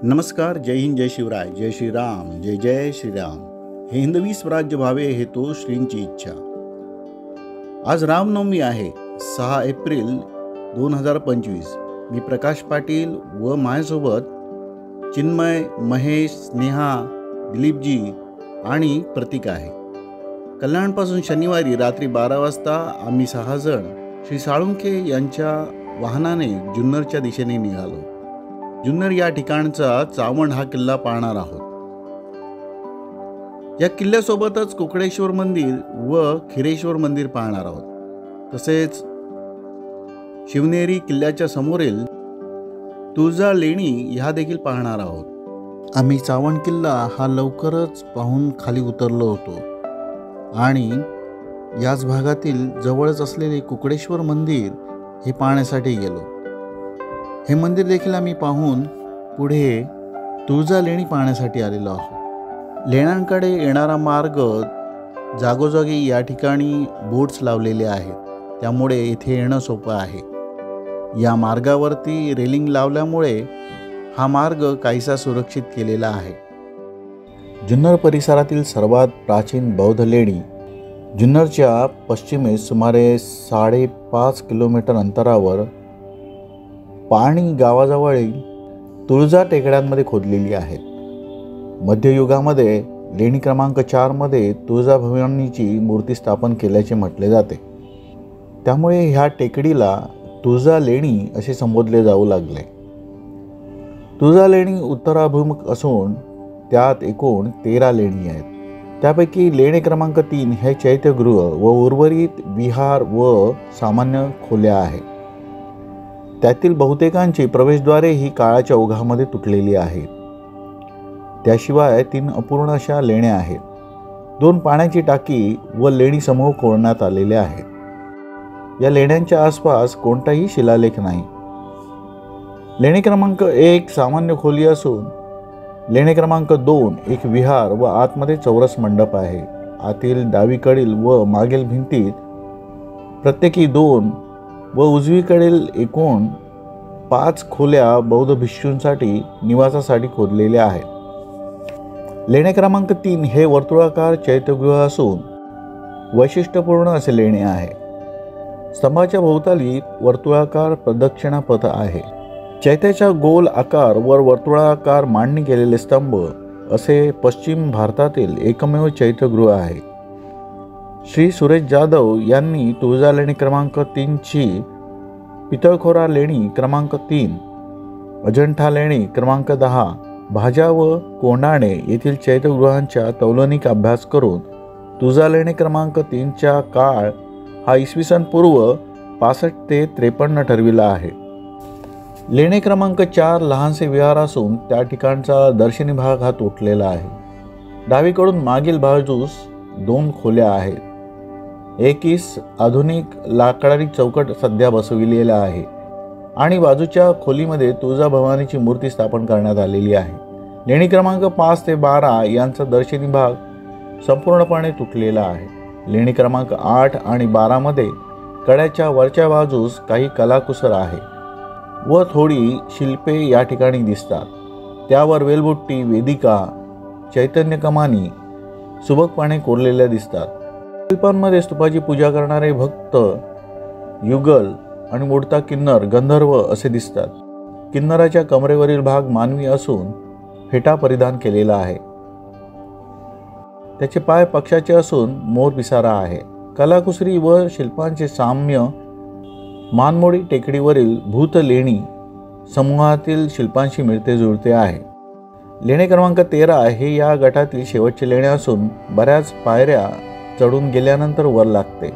नमस्कार. जय हिंद, जय शिवराय, जय श्रीराम, जय जय श्रीराम. हे हिंदवी स्वराज्य व्हावे हे तो श्रींची इच्छा. आज रामनवमी आहे, 6 एप्रिल 2025. मी प्रकाश पाटील व माझ्यासोबत चिन्मय, महेश, स्नेहा, दिलीपजी आणि प्रतीक आहे. कल्याणपासून शनिवारी रात्री 12 वाजता आम्ही 6 जण श्री साळुंखे यांच्या वाहनाने जुन्नरच्या दिशेने निघालो. जुन्नर या ठिकाणचा चावंड हा किल्ला पाहणार आहोत. या किल्ल्यासोबतच कुकडेश्वर मंदिर व खिरेश्वर मंदिर पाहणार आहोत. तसेच शिवनेरी किल्ल्याच्या समोरील तुळजा लेणी ह्या देखील पाहणार आहोत. आम्ही चावंड किल्ला हा लवकरच पाहून खाली उतरलो होतो आणि याच भागातील जवळच असलेले कुकडेश्वर मंदिर हे पाहण्यासाठी गेलो. हे मंदिर देखील आम्ही पाहून पुढे तुळजा लेणी पाहण्यासाठी आलेलो आहोत. लेण्यांकडे येणारा मार्ग जागोजागी या ठिकाणी बोट्स लावलेले आहेत, त्यामुळे इथे येणं सोपं आहे. या मार्गावरती रेलिंग लावल्यामुळे हा मार्ग काहीसा सुरक्षित केलेला आहे. जुन्नर परिसरातील सर्वात प्राचीन बौद्ध लेणी जुन्नरच्या पश्चिमेस सुमारे 5.5 किलोमीटर अंतरावर पाणी गावाजवळील तुळजा टेकड्यांमध्ये खोदलेली आहेत. मध्ययुगामध्ये लेणी क्रमांक 4 मध्ये तुळजाभवानीची मूर्ती स्थापन केल्याचे म्हटले जाते. त्यामुळे ह्या टेकडीला तुळजा लेणी असे संबोधले जाऊ लागले. तुळजा लेणी उत्तराभिमुख असून त्यात एकूण 13 लेणी आहेत. त्यापैकी लेणी क्रमांक 3 हे चैत्यगृह व उर्वरित विहार व सामान्य खोल्या आहेत. त्यातील बहुतेकांची प्रवेशद्वारे ही काळाच्या ओघामध्ये तुटलेली आहेत. त्याशिवाय 3 अपूर्ण अशा लेण्या आहेत. 2 पाण्याची टाकी व लेणी समूह कोरण्यात आलेले आहेत. या लेण्यांच्या आसपास कोणताही शिलालेख नाही. लेणी क्रमांक 1 सामान्य खोली असून लेणी क्रमांक 2 एक विहार व आतमध्ये चौरस मंडप आहे. आतील डावीकडील व मागील भिंतीत प्रत्येकी 2 व उजवीकडील एकूण 5 खोल्या बौद्ध भिक्षूंसाठी निवासासाठी खोदलेल्या आहेत. लेणे क्रमांक 3 हे वर्तुळाकार चैत्यगृह असून वैशिष्ट्यपूर्ण असे लेणे आहे. स्तंभाच्या भोवताली वर्तुळाकार प्रदक्षिणापथ आहे. चैत्याच्या गोल आकार वर वर्तुळाकार मांडणी केलेले स्तंभ असे पश्चिम भारतातील एकमेव चैत्यगृह आहे. श्री सुरेश जाधव यांनी तुळजा लेणी क्रमांक 3 ची पितळखोरा लेणी क्रमांक 3, अजंठा लेणी क्रमांक 10, भाजा व कोंडाणे येथील चैत्यगृहांचा तौलनिक अभ्यास करून तुळजा लेणी क्रमांक 3 चा काळ हा इसवी पूर्व 65 ते 53 ठरविला आहे. लेणी क्रमांक 4 लहानसे विहार असून त्या ठिकाणचा दर्शनी भाग हा तुटलेला आहे. डावीकडून मागील बाजूस 2 खोल्या आहेत. एकीस आधुनिक लाकडारी चौकट सध्या बसविलेला आहे आणि बाजूच्या खोलीमध्ये तुळजाभवानीची मूर्ती स्थापन करण्यात आलेली आहे. लेणी क्रमांक 5 ते 12 यांचा दर्शनी भाग संपूर्णपणे तुटलेला आहे. लेणी क्रमांक 8 आणि 12 मध्ये कड्याच्या वरच्या बाजूस काही कलाकुसर आहे व थोडी शिल्पे या ठिकाणी दिसतात. त्यावर वेलबुट्टी, वेदिका, चैतन्य कमानी सुबकपणे कोरलेल्या दिसतात. शिल्पांमध्ये स्तूपाची पूजा करणारे भक्त, युगल आणि मोडता किन्नर, गंधर्व असे दिसतात. किन्नराच्या कमरेवरील भाग मानवी असून फेटा परिधान केलेला आहे. त्याचे पाय पक्षाचे असून मोर पिसारा आहे. कलाकुसरी व शिल्पांचे साम्य मानमोडी टेकडीवरील भूत लेणी समूहातील शिल्पांशी मिळते जुळते आहे. लेणे क्रमांक 13 हे या गटातील शेवटचे लेणे असून बऱ्याच पायऱ्या चढून गेल्यानंतर वर लागते.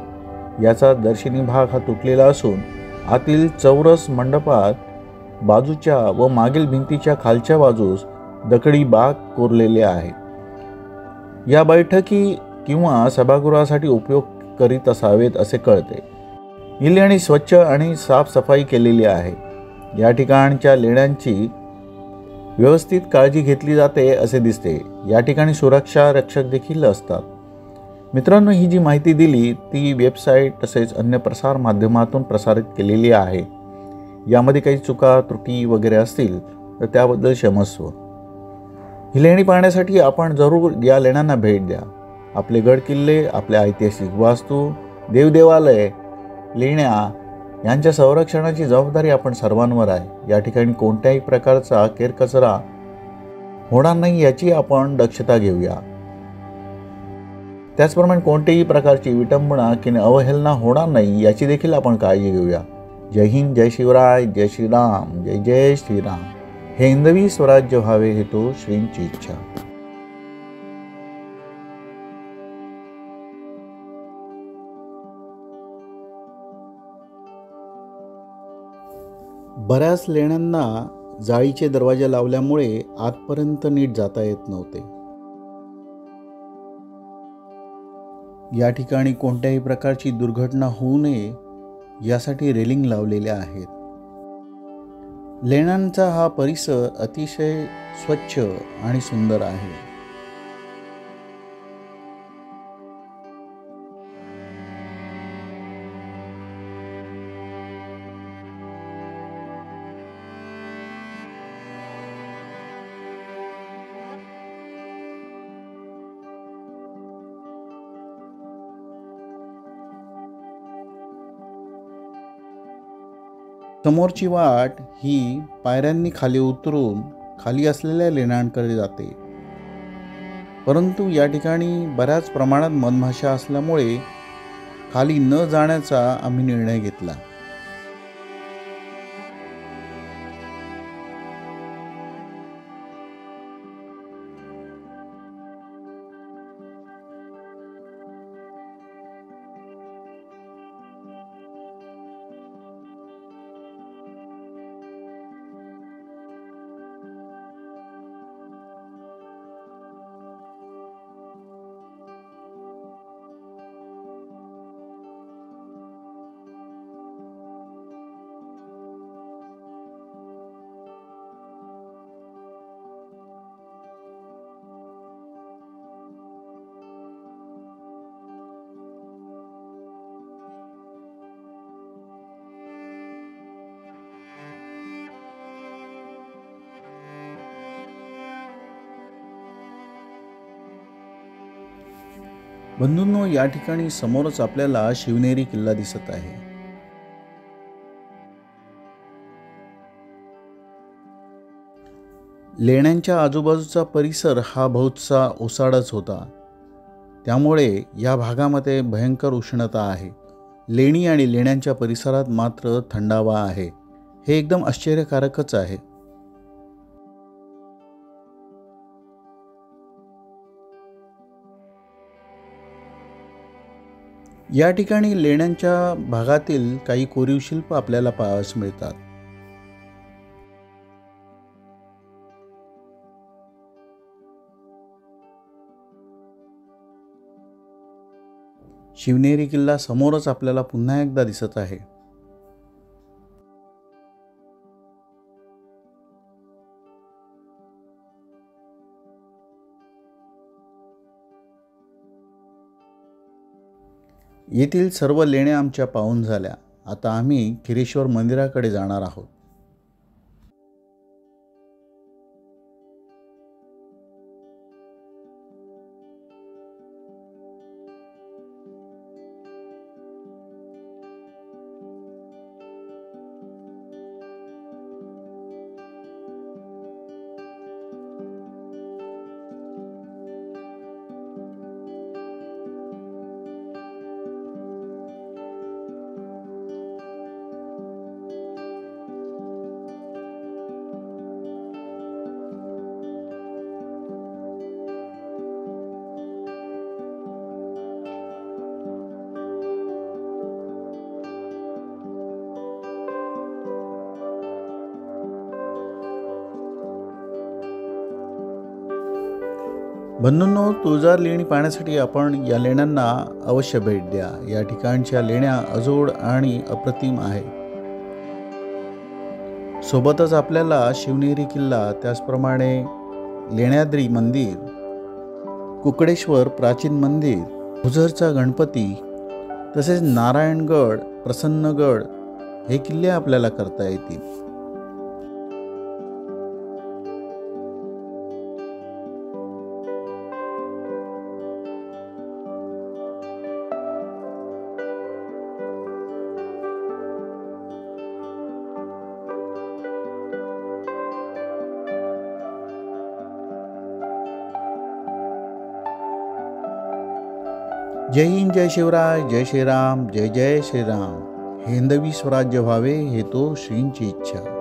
याचा दर्शनी भाग हा तुटलेला असून आतील चौरस मंडपात बाजूच्या व मागील भिंतीच्या खालच्या बाजूस दगडी बाग कोरलेले आहे. या बैठकी किंवा सभागृहासाठी उपयोग करीत असावेत असे कळते. ही लेणी स्वच्छ आणि साफसफाई केलेली आहे. या ठिकाणच्या लेण्यांची व्यवस्थित काळजी घेतली जाते असे दिसते. या ठिकाणी सुरक्षा रक्षक देखील असतात. मित्रांनो, ही जी माहिती दिली ती वेबसाईट तसेच अन्य प्रसार माध्यमातून प्रसारित केलेली आहे. यामध्ये काही चुका त्रुटी वगैरे असतील तर त्याबद्दल क्षमस्व. ही लेणी पाहण्यासाठी आपण जरूर या लेण्यांना भेट द्या. आपले गड किल्ले, आपल्या ऐतिहासिक वास्तू, देवदेवालय, लेण्या यांच्या संरक्षणाची जबाबदारी आपण सर्वांवर आहे. या ठिकाणी कोणत्याही प्रकारचा केरकचरा होणार नाही याची आपण दक्षता घेऊया. त्याचप्रमाणे कोणत्याही प्रकारची विटंबना किंवा अवहेलना होणार नाही याची देखील आपण काळजी घेऊया. जय हिंद, जय शिवराय, जय श्रीराम, जय जय श्रीराम. हे हिंदवी स्वराज्य व्हावे हेतू श्रींची इच्छा. बऱ्याच लेण्यांना जाळीचे दरवाजे लावल्यामुळे आतपर्यंत नीट जाता येत नव्हते. या ठिकाणी कोणत्याही प्रकारची दुर्घटना होऊ नये यासाठी रेलिंग लावलेल्या आहेत. लेण्यांचा हा परिसर अतिशय स्वच्छ आणि सुंदर आहे. समोरची वाट ही पायऱ्यांनी खाली उतरून खाली असलेल्या लेण्यांकडे जाते. परंतु या ठिकाणी बऱ्याच प्रमाणात मधमाशा असल्यामुळे खाली न जाण्याचा आम्ही निर्णय घेतला. बंधूंनो, या ठिकाणी समोरच आपल्याला शिवनेरी किल्ला दिसत आहे. लेण्यांच्या आजूबाजूचा परिसर हा बहुतसा ओसाडच होता. त्यामुळे या भागामध्ये भयंकर उष्णता आहे. लेणी आणि लेण्यांच्या परिसरात मात्र थंडावा आहे. हे एकदम आश्चर्यकारकच आहे. या ठिकाणी लेण्यांच्या भागातील काही कोरीव शिल्प आपल्याला पाहावयास मिळतात. शिवनेरी किल्ला समोरच आपल्याला पुन्हा एकदा दिसत आहे. येथील सर्व लेण्या आमच्या पाहून झाल्या. आता आम्ही खिरेश्वर मंदिराकडे जाणार आहोत. बंधूंनो, तुळजाभवानी लेणी पाहण्यासाठी आपण या लेण्यांना अवश्य भेट द्या. या ठिकाणच्या लेण्या अजोड आणि अप्रतिम आहे. सोबतच आपल्याला शिवनेरी किल्ला, त्याचप्रमाणे लेण्याद्री मंदिर, कुकडेश्वर प्राचीन मंदिर, ओझरचा गणपती, तसेच नारायणगड, प्रसन्नगड हे किल्ले आपल्याला करता येतील. जय हिंद, जय शिवराय, जय श्रीराम, जय जय श्रीराम. हिंदवी स्वराज्य व्हावे हे तो श्रींची इच्छा.